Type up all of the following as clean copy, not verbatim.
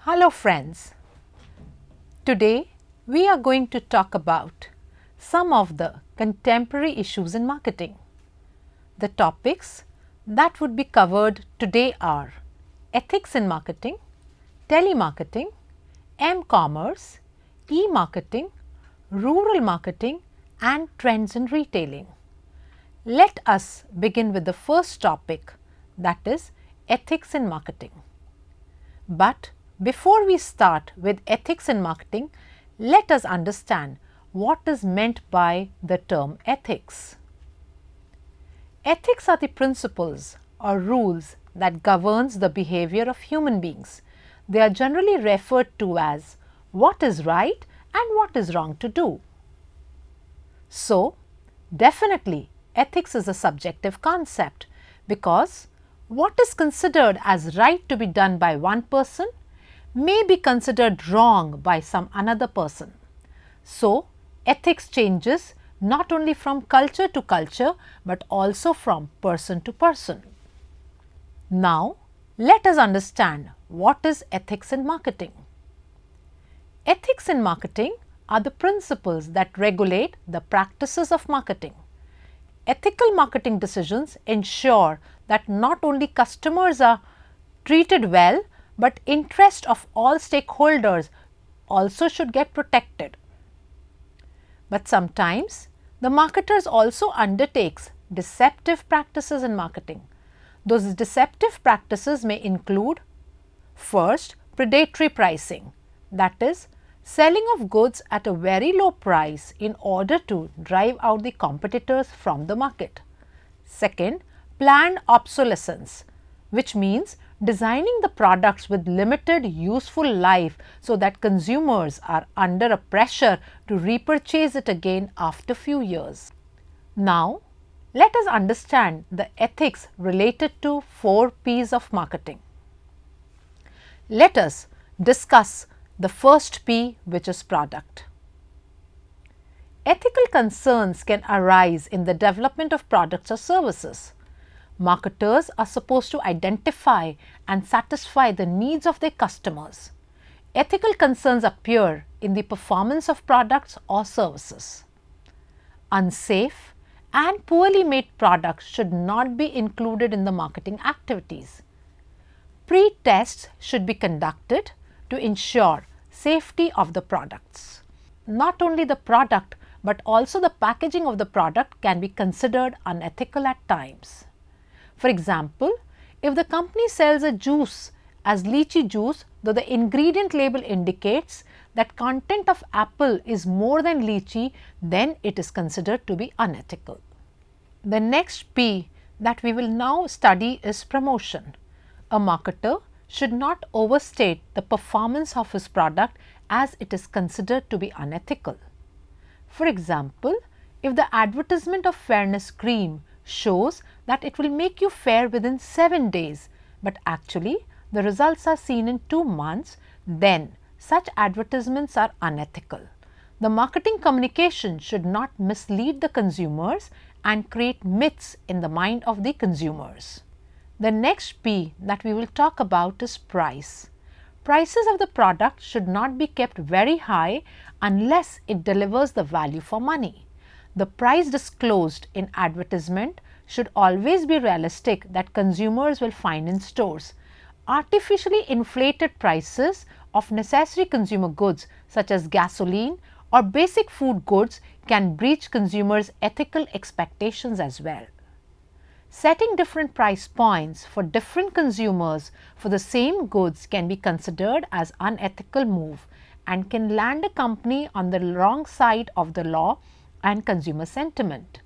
Hello friends, today we are going to talk about some of the contemporary issues in marketing. The topics that would be covered today are ethics in marketing, telemarketing, m-commerce, e-marketing, rural marketing and trends in retailing. Let us begin with the first topic, that is ethics in marketing. But before we start with ethics in marketing, let us understand what is meant by the term ethics. Ethics are the principles or rules that governs the behavior of human beings. They are generally referred to as what is right and what is wrong to do. So, definitely ethics is a subjective concept because what is considered as right to be done by one person may be considered wrong by some another person. So, ethics changes not only from culture to culture, but also from person to person. Now, let us understand what is ethics in marketing. Ethics in marketing are the principles that regulate the practices of marketing. Ethical marketing decisions ensure that not only customers are treated well, but interest of all stakeholders also should get protected. But sometimes the marketers also undertakes deceptive practices in marketing. Those deceptive practices may include first, predatory pricing, that is selling of goods at a very low price in order to drive out the competitors from the market. Second, planned obsolescence, which means designing the products with limited useful life so that consumers are under a pressure to repurchase it again after few years. Now, let us understand the ethics related to 4 P's of marketing. Let us discuss the first P, which is product. Ethical concerns can arise in the development of products or services. Marketers are supposed to identify and satisfy the needs of their customers. Ethical concerns appear in the performance of products or services. Unsafe and poorly made products should not be included in the marketing activities. Pre-tests should be conducted to ensure safety of the products. Not only the product, but also the packaging of the product can be considered unethical at times. For example, if the company sells a juice as lychee juice, though the ingredient label indicates that content of apple is more than lychee, then it is considered to be unethical. The next P that we will now study is promotion. A marketer should not overstate the performance of his product as it is considered to be unethical. For example, if the advertisement of fairness cream shows that it will make you fair within 7 days, but actually the results are seen in 2 months, then such advertisements are unethical. The marketing communication should not mislead the consumers and create myths in the mind of the consumers. The next P that we will talk about is price. Prices of the product should not be kept very high unless it delivers the value for money. The price disclosed in advertisement should always be realistic that consumers will find in stores. Artificially inflated prices of necessary consumer goods such as gasoline or basic food goods can breach consumers' ethical expectations as well. Setting different price points for different consumers for the same goods can be considered as unethical move and can land a company on the wrong side of the law and consumer sentiment.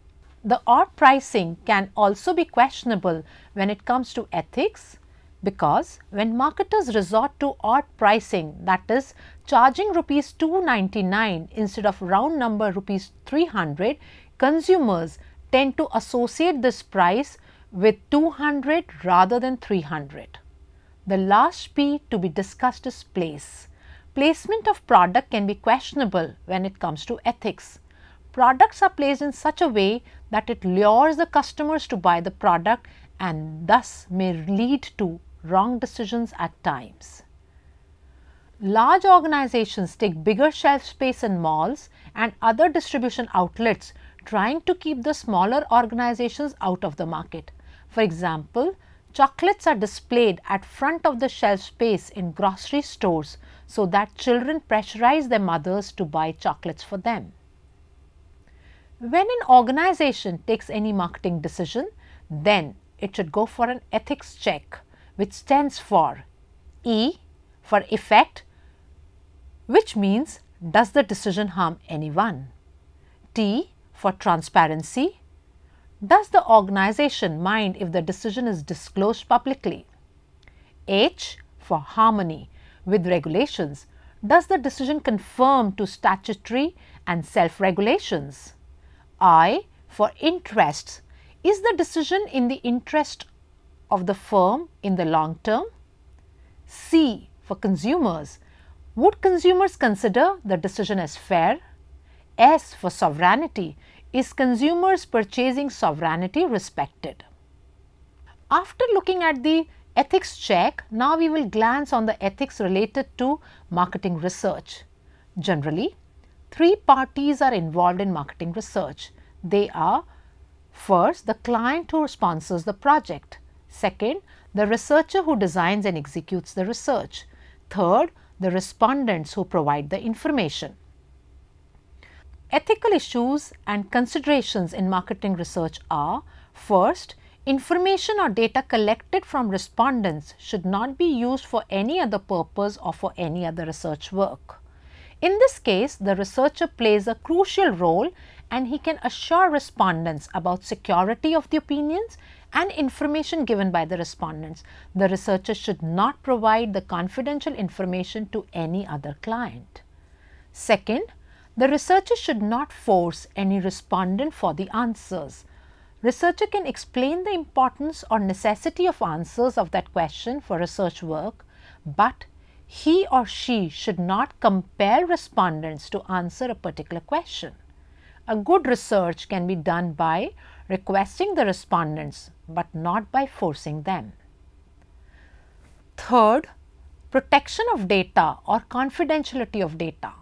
The odd pricing can also be questionable when it comes to ethics because when marketers resort to odd pricing, that is charging rupees 299 instead of round number rupees 300, consumers tend to associate this price with 200 rather than 300. The last P to be discussed is place. Placement of product can be questionable when it comes to ethics. Products are placed in such a way that it lures the customers to buy the product and thus may lead to wrong decisions at times. Large organizations take bigger shelf space in malls and other distribution outlets, trying to keep the smaller organizations out of the market. For example, chocolates are displayed at front of the shelf space in grocery stores so that children pressurize their mothers to buy chocolates for them. When an organization takes any marketing decision, then it should go for an ethics check, which stands for E for effect, which means does the decision harm anyone? T for transparency, does the organization mind if the decision is disclosed publicly? H for harmony with regulations, does the decision conform to statutory and self-regulations? I for interests, is the decision in the interest of the firm in the long term? C for consumers, would consumers consider the decision as fair? S for sovereignty, is consumers' purchasing sovereignty respected? After looking at the ethics check, now we will glance on the ethics related to marketing research. Generally, 3 parties are involved in marketing research. They are: first, the client who sponsors the project; second, the researcher who designs and executes the research; third, the respondents who provide the information. Ethical issues and considerations in marketing research are: first, information or data collected from respondents should not be used for any other purpose or for any other research work. In this case, the researcher plays a crucial role and he can assure respondents about security of the opinions and information given by the respondents. The researcher should not provide the confidential information to any other client. Second, the researcher should not force any respondent for the answers. Researcher can explain the importance or necessity of answers of that question for research work, but he or she should not compel respondents to answer a particular question. A good research can be done by requesting the respondents, but not by forcing them. Third, protection of data or confidentiality of data.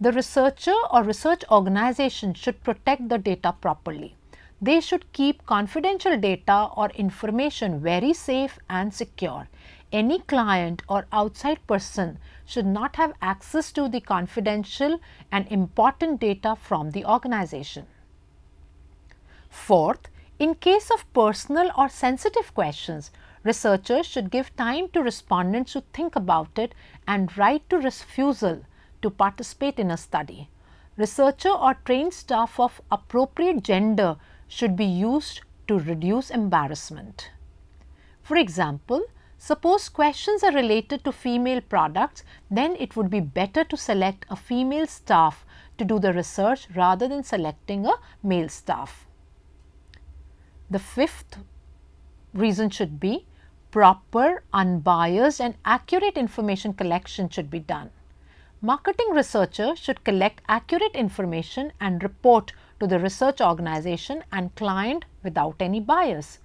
The researcher or research organization should protect the data properly. They should keep confidential data or information very safe and secure. Any client or outside person should not have access to the confidential and important data from the organization. Fourth, in case of personal or sensitive questions, researchers should give time to respondents to think about it and right to refusal to participate in a study. Researcher or trained staff of appropriate gender should be used to reduce embarrassment. For example, suppose questions are related to female products, then it would be better to select a female staff to do the research rather than selecting a male staff. The fifth reason should be proper, unbiased and accurate information collection should be done. Marketing researcher should collect accurate information and report to the research organization and client without any bias.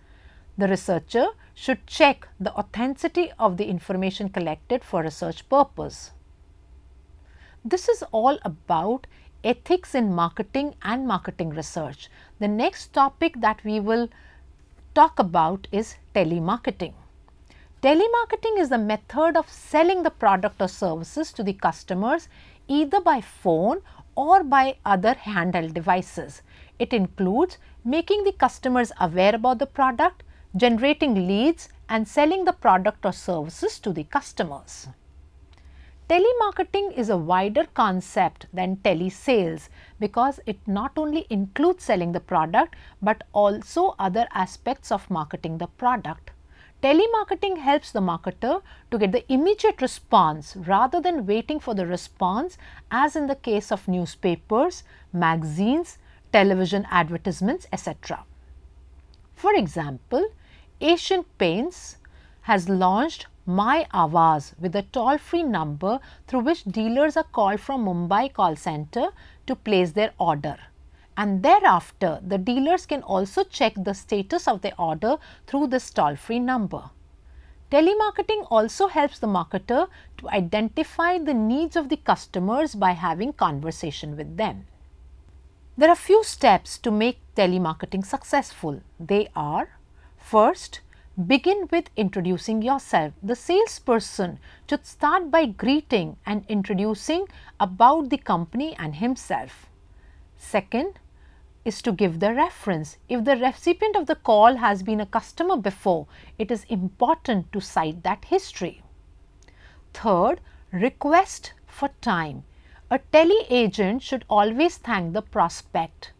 The researcher should check the authenticity of the information collected for research purpose. This is all about ethics in marketing and marketing research. The next topic that we will talk about is telemarketing. Telemarketing is the method of selling the product or services to the customers either by phone or by other handheld devices. It includes making the customers aware about the product, generating leads and selling the product or services to the customers. Telemarketing is a wider concept than telesales because it not only includes selling the product but also other aspects of marketing the product. Telemarketing helps the marketer to get the immediate response rather than waiting for the response as in the case of newspapers, magazines, television advertisements, etc. For example, Asian Paints has launched My Awaaz with a toll-free number through which dealers are called from Mumbai call center to place their order. And thereafter, the dealers can also check the status of their order through this toll-free number. Telemarketing also helps the marketer to identify the needs of the customers by having conversation with them. There are few steps to make telemarketing successful. They are: first, begin with introducing yourself. The salesperson should start by greeting and introducing about the company and himself. Second is to give the reference. If the recipient of the call has been a customer before, it is important to cite that history. Third, request for time. A tele-agent should always thank the prospect,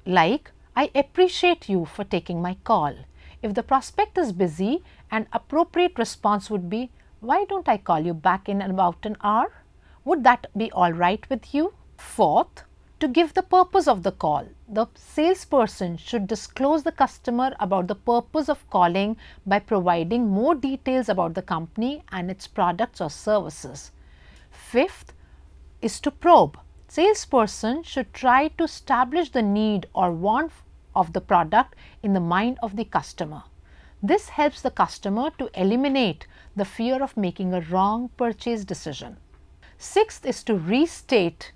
like, "I appreciate you for taking my call." If the prospect is busy, an appropriate response would be, "Why don't I call you back in about an hour? Would that be all right with you?" Fourth, to give the purpose of the call. The salesperson should disclose the customer about the purpose of calling by providing more details about the company and its products or services. Fifth is to probe. Salesperson should try to establish the need or want of the product in the mind of the customer. This helps the customer to eliminate the fear of making a wrong purchase decision. Sixth is to restate.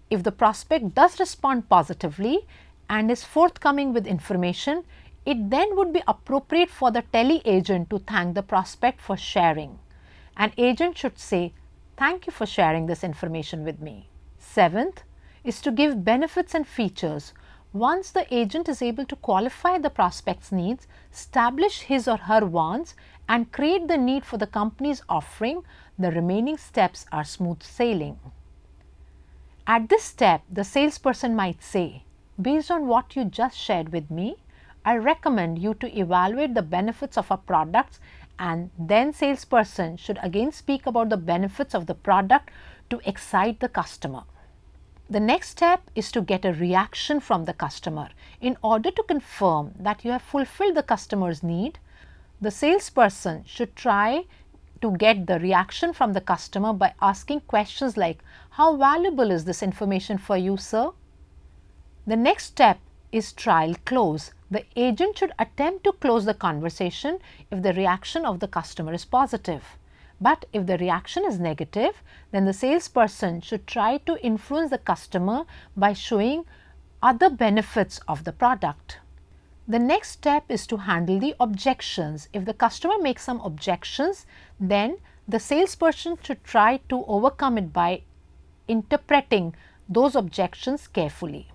If the prospect does respond positively and is forthcoming with information, it then would be appropriate for the tele-agent to thank the prospect for sharing. An agent should say, "Thank you for sharing this information with me." Seventh is to give benefits and features. Once the agent is able to qualify the prospect's needs, establish his or her wants, and create the need for the company's offering, the remaining steps are smooth sailing. At this step, the salesperson might say, "Based on what you just shared with me, I recommend you to evaluate the benefits of our products," and then salesperson should again speak about the benefits of the product to excite the customer. The next step is to get a reaction from the customer. In order to confirm that you have fulfilled the customer's need, the salesperson should try to get the reaction from the customer by asking questions like, "How valuable is this information for you, sir?" The next step is trial close. The agent should attempt to close the conversation if the reaction of the customer is positive. But if the reaction is negative, then the salesperson should try to influence the customer by showing other benefits of the product. The next step is to handle the objections. If the customer makes some objections, then the salesperson should try to overcome it by interpreting those objections carefully.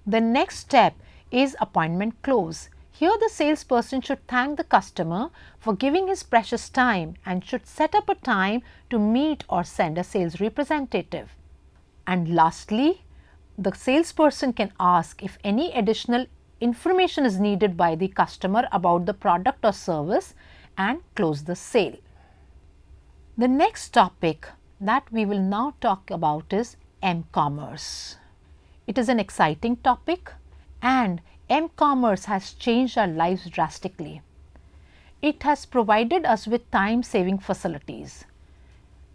The next step is appointment close. Here the salesperson should thank the customer for giving his precious time and should set up a time to meet or send a sales representative. And lastly, the salesperson can ask if any additional information is needed by the customer about the product or service and close the sale. The next topic that we will now talk about is M-commerce. It is an exciting topic and M-commerce has changed our lives drastically. It has provided us with time-saving facilities.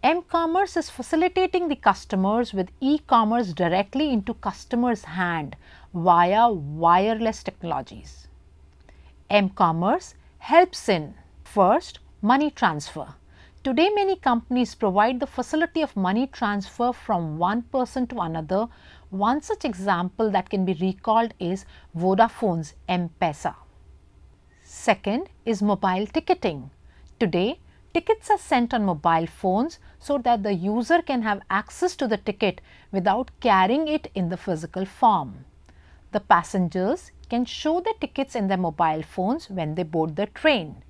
M-commerce is facilitating the customers with e-commerce directly into customers' hand via wireless technologies. M-commerce helps in, first, money transfer. Today, many companies provide the facility of money transfer from one person to another. One such example that can be recalled is Vodafone's M-Pesa. Second is mobile ticketing. Today, tickets are sent on mobile phones so that the user can have access to the ticket without carrying it in the physical form. The passengers can show their tickets in their mobile phones when they board the train.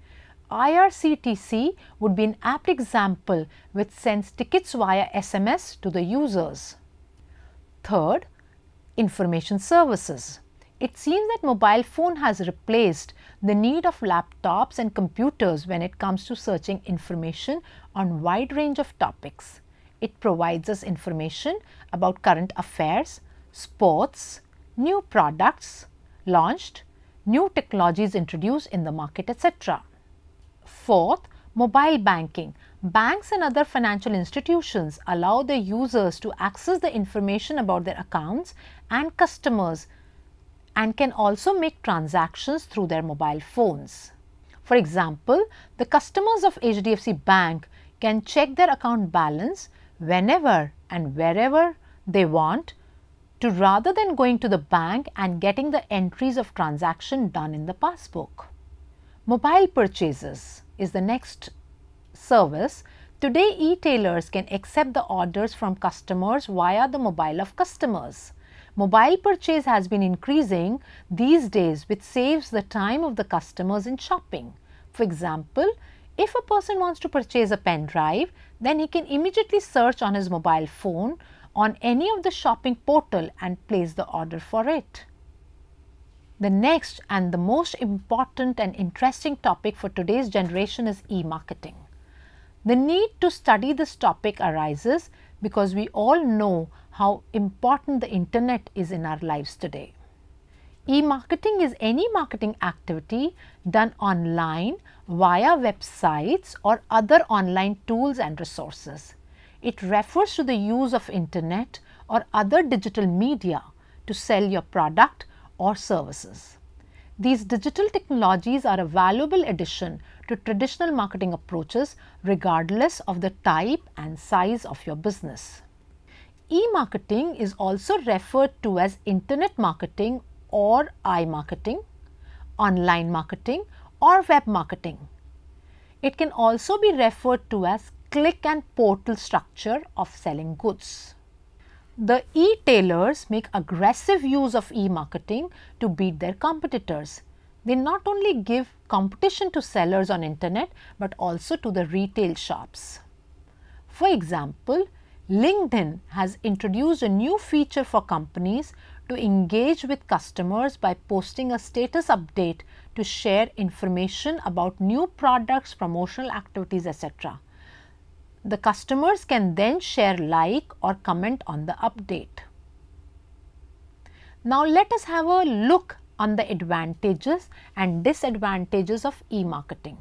IRCTC would be an apt example which sends tickets via SMS to the users. Third, information services. It seems that mobile phone has replaced the need of laptops and computers when it comes to searching information on wide range of topics. It provides us information about current affairs, sports, new products launched, new technologies introduced in the market, etc. Fourth, mobile banking. Banks and other financial institutions allow their users to access the information about their accounts and customers and can also make transactions through their mobile phones. For example, the customers of HDFC Bank can check their account balance whenever and wherever they want to, rather than going to the bank and getting the entries of transaction done in the passbook. Mobile purchases is the next service. Today, e-tailers can accept the orders from customers via the mobile of customers. Mobile purchase has been increasing these days, which saves the time of the customers in shopping. For example, if a person wants to purchase a pen drive, then he can immediately search on his mobile phone on any of the shopping portal and place the order for it. The next and the most important and interesting topic for today's generation is e-marketing. The need to study this topic arises because we all know how important the internet is in our lives today. E-marketing is any marketing activity done online via websites or other online tools and resources. It refers to the use of internet or other digital media to sell your product or services. These digital technologies are a valuable addition to traditional marketing approaches regardless of the type and size of your business. E-marketing is also referred to as internet marketing or iMarketing, online marketing or web marketing. It can also be referred to as click and portal structure of selling goods. The e-tailers make aggressive use of e-marketing to beat their competitors. They not only give competition to sellers on internet but also to the retail shops. For example, LinkedIn has introduced a new feature for companies to engage with customers by posting a status update to share information about new products, promotional activities, etc. The customers can then share, like or comment on the update. Now let us have a look on the advantages and disadvantages of e-marketing.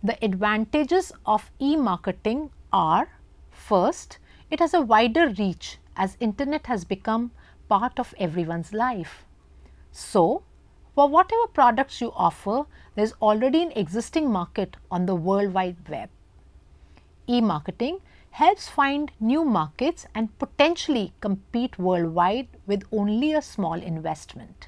The advantages of e-marketing are: first, it has a wider reach as internet has become part of everyone's life. So, for whatever products you offer, there is already an existing market on the World Wide Web. E-marketing helps find new markets and potentially compete worldwide with only a small investment.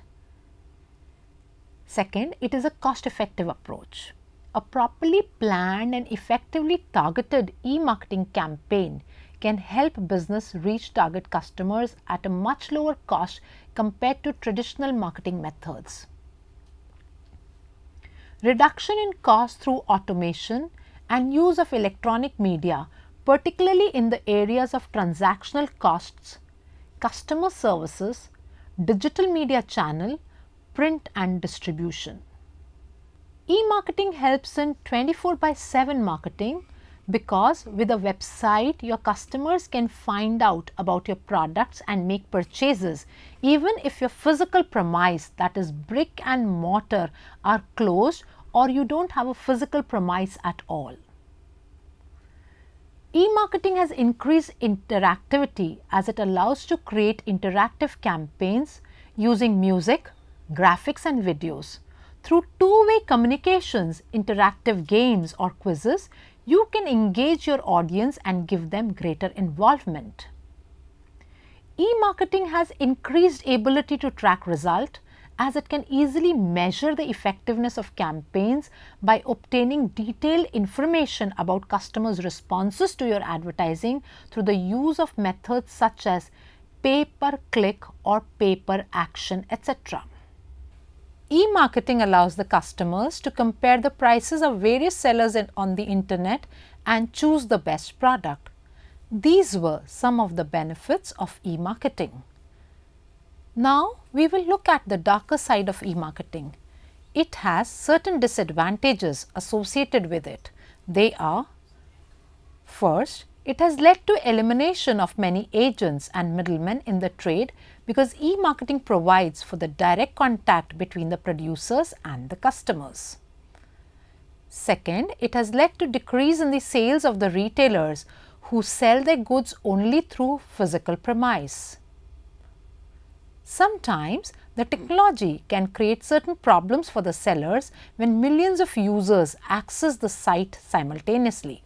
Second, it is a cost-effective approach. A properly planned and effectively targeted e-marketing campaign can help business reach target customers at a much lower cost compared to traditional marketing methods. Reduction in cost through automation and use of electronic media, particularly in the areas of transactional costs, customer services, digital media channel, print and distribution. E-marketing helps in 24/7 marketing because with a website, your customers can find out about your products and make purchases even if your physical premise, that is brick and mortar, are closed or you don't have a physical premise at all. E-marketing has increased interactivity as it allows to create interactive campaigns using music, graphics and videos. Through two-way communications, interactive games or quizzes, you can engage your audience and give them greater involvement. E-marketing has increased ability to track result as it can easily measure the effectiveness of campaigns by obtaining detailed information about customers' responses to your advertising through the use of methods such as pay-per-click or pay-per-action, etc. E-marketing allows the customers to compare the prices of various sellers on the internet and choose the best product. These were some of the benefits of e-marketing. Now, we will look at the darker side of e-marketing. It has certain disadvantages associated with it. They are: first, it has led to elimination of many agents and middlemen in the trade because e-marketing provides for the direct contact between the producers and the customers. Second, it has led to decrease in the sales of the retailers who sell their goods only through physical premise. Sometimes the technology can create certain problems for the sellers when millions of users access the site simultaneously.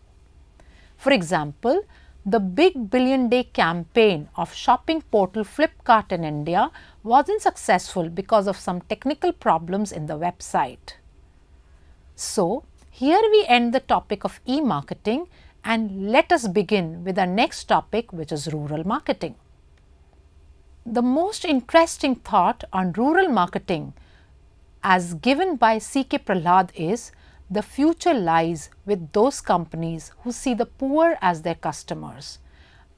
For example, the big billion day campaign of shopping portal Flipkart in India wasn't successful because of some technical problems in the website. So, here we end the topic of e-marketing and let us begin with our next topic, which is rural marketing. The most interesting thought on rural marketing as given by C.K. Prahlad is, the future lies with those companies who see the poor as their customers.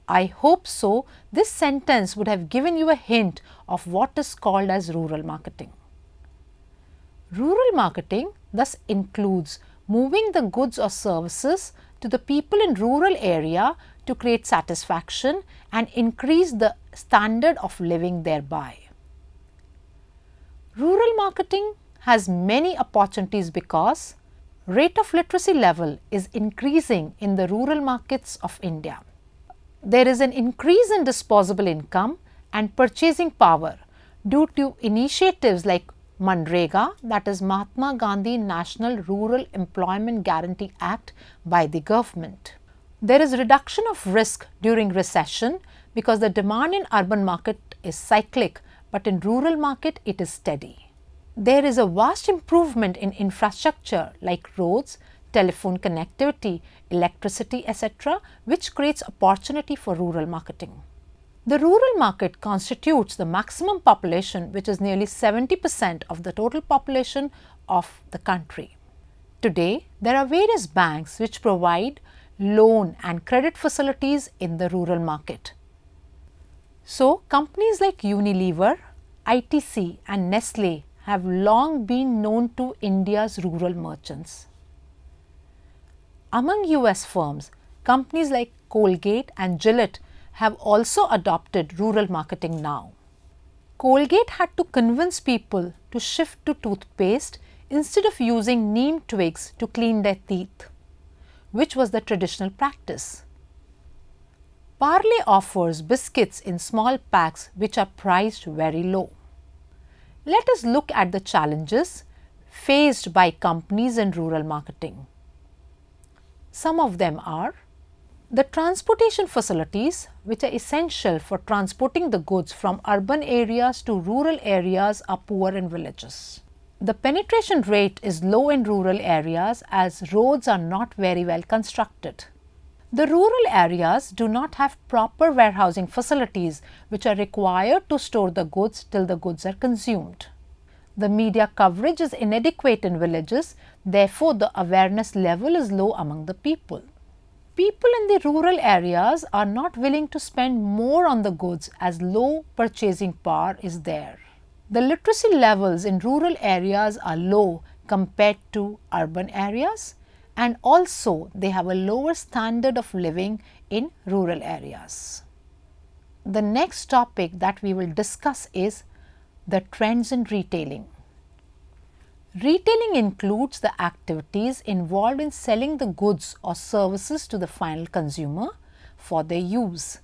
I hope so. This sentence would have given you a hint of what is called as rural marketing. Rural marketing thus includes moving the goods or services to the people in rural area to create satisfaction and increase the standard of living thereby. Rural marketing has many opportunities because rate of literacy level is increasing in the rural markets of India. There is an increase in disposable income and purchasing power due to initiatives like Manrega, that is Mahatma Gandhi National Rural Employment Guarantee Act by the government. There is reduction of risk during recession because the demand in urban market is cyclic, but in rural market it is steady. There is a vast improvement in infrastructure like roads, telephone connectivity, electricity, etc., which creates opportunity for rural marketing. The rural market constitutes the maximum population, which is nearly 70% of the total population of the country. Today, there are various banks which provide loan and credit facilities in the rural market. So, companies like Unilever, ITC and Nestle have long been known to India's rural merchants. Among US firms, companies like Colgate and Gillette have also adopted rural marketing now. Colgate had to convince people to shift to toothpaste instead of using neem twigs to clean their teeth, which was the traditional practice. Parle offers biscuits in small packs which are priced very low. Let us look at the challenges faced by companies in rural marketing. Some of them are the transportation facilities, which are essential for transporting the goods from urban areas to rural areas, are poor in villages. The penetration rate is low in rural areas as roads are not very well constructed. The rural areas do not have proper warehousing facilities which are required to store the goods till the goods are consumed. The media coverage is inadequate in villages, therefore the awareness level is low among the people. People in the rural areas are not willing to spend more on the goods as low purchasing power is there. The literacy levels in rural areas are low compared to urban areas, and also they have a lower standard of living in rural areas. The next topic that we will discuss is the trends in retailing. Retailing includes the activities involved in selling the goods or services to the final consumer for their use.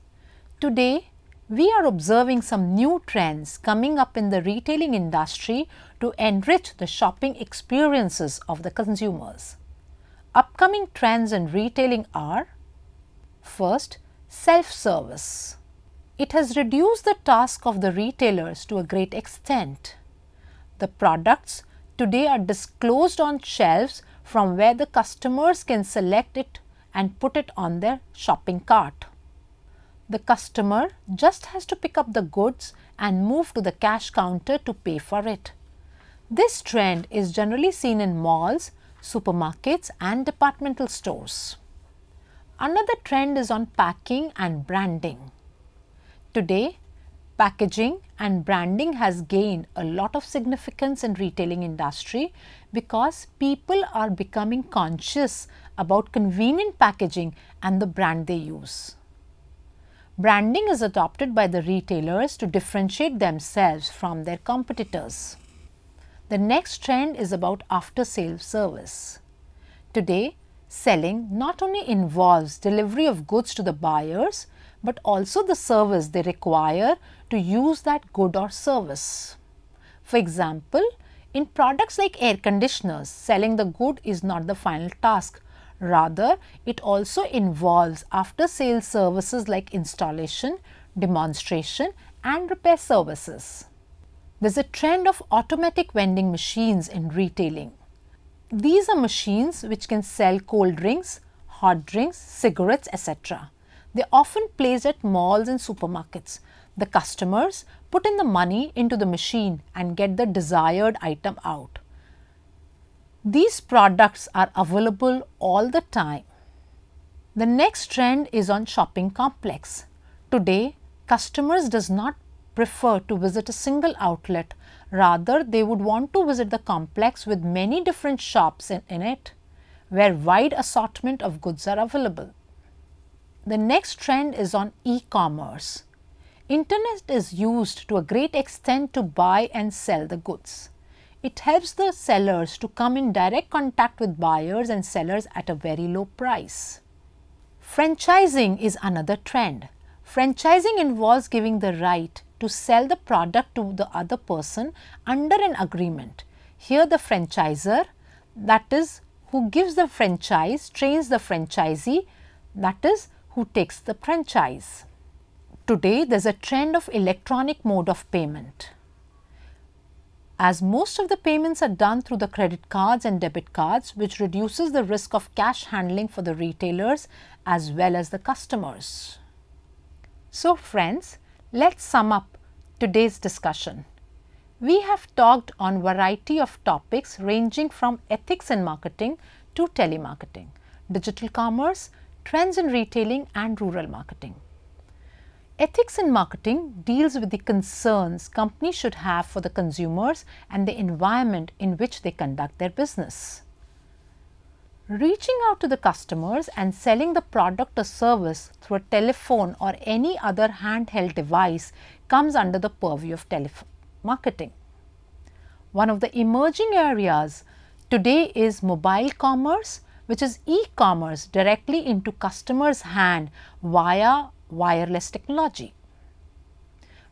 Today, we are observing some new trends coming up in the retailing industry to enrich the shopping experiences of the consumers. Upcoming trends in retailing are: first, self-service. It has reduced the task of the retailers to a great extent. The products today are disclosed on shelves from where the customers can select it and put it on their shopping cart. The customer just has to pick up the goods and move to the cash counter to pay for it. This trend is generally seen in malls, supermarkets and departmental stores. Another trend is on packing and branding. Today, packaging and branding has gained a lot of significance in retailing industry because people are becoming conscious about convenient packaging and the brand they use. Branding is adopted by the retailers to differentiate themselves from their competitors. The next trend is about after-sales service. Today, selling not only involves delivery of goods to the buyers, but also the service they require to use that good or service. For example, in products like air conditioners, selling the good is not the final task. Rather, it also involves after-sales services like installation, demonstration and repair services. There is a trend of automatic vending machines in retailing. These are machines which can sell cold drinks, hot drinks, cigarettes, etc. They are often placed at malls and supermarkets. The customers put in the money into the machine and get the desired item out. These products are available all the time. The next trend is on shopping complex. Today, customers does not prefer to visit a single outlet. Rather, they would want to visit the complex with many different shops in it, where wide assortment of goods are available. The next trend is on e-commerce. Internet is used to a great extent to buy and sell the goods. It helps the sellers to come in direct contact with buyers and sellers at a very low price. Franchising is another trend. Franchising involves giving the right to sell the product to the other person under an agreement. Here the franchisor, that is who gives the franchise, trains the franchisee, that is who takes the franchise. Today there is a trend of electronic mode of payment. As most of the payments are done through the credit cards and debit cards, which reduces the risk of cash handling for the retailers as well as the customers. So friends, let's sum up today's discussion. We have talked on variety of topics ranging from ethics in marketing to telemarketing, digital commerce, trends in retailing and rural marketing. Ethics in marketing deals with the concerns companies should have for the consumers and the environment in which they conduct their business. Reaching out to the customers and selling the product or service through a telephone or any other handheld device comes under the purview of telemarketing. One of the emerging areas today is mobile commerce, which is e-commerce directly into customers' hand via wireless technology.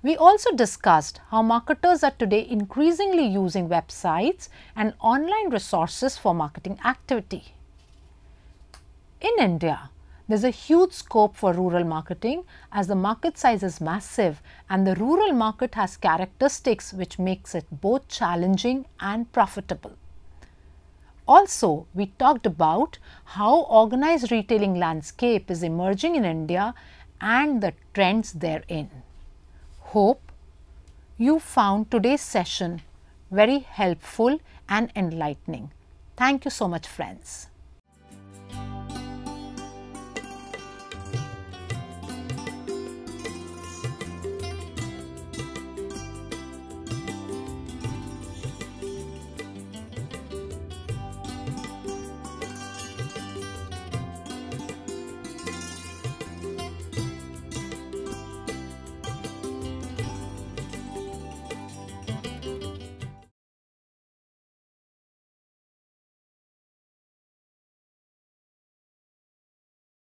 We also discussed how marketers are today increasingly using websites and online resources for marketing activity. In India, there is a huge scope for rural marketing as the market size is massive and the rural market has characteristics which makes it both challenging and profitable. Also, we talked about how organized retailing landscape is emerging in India and the trends therein. Hope you found today's session very helpful and enlightening. Thank you so much, friends.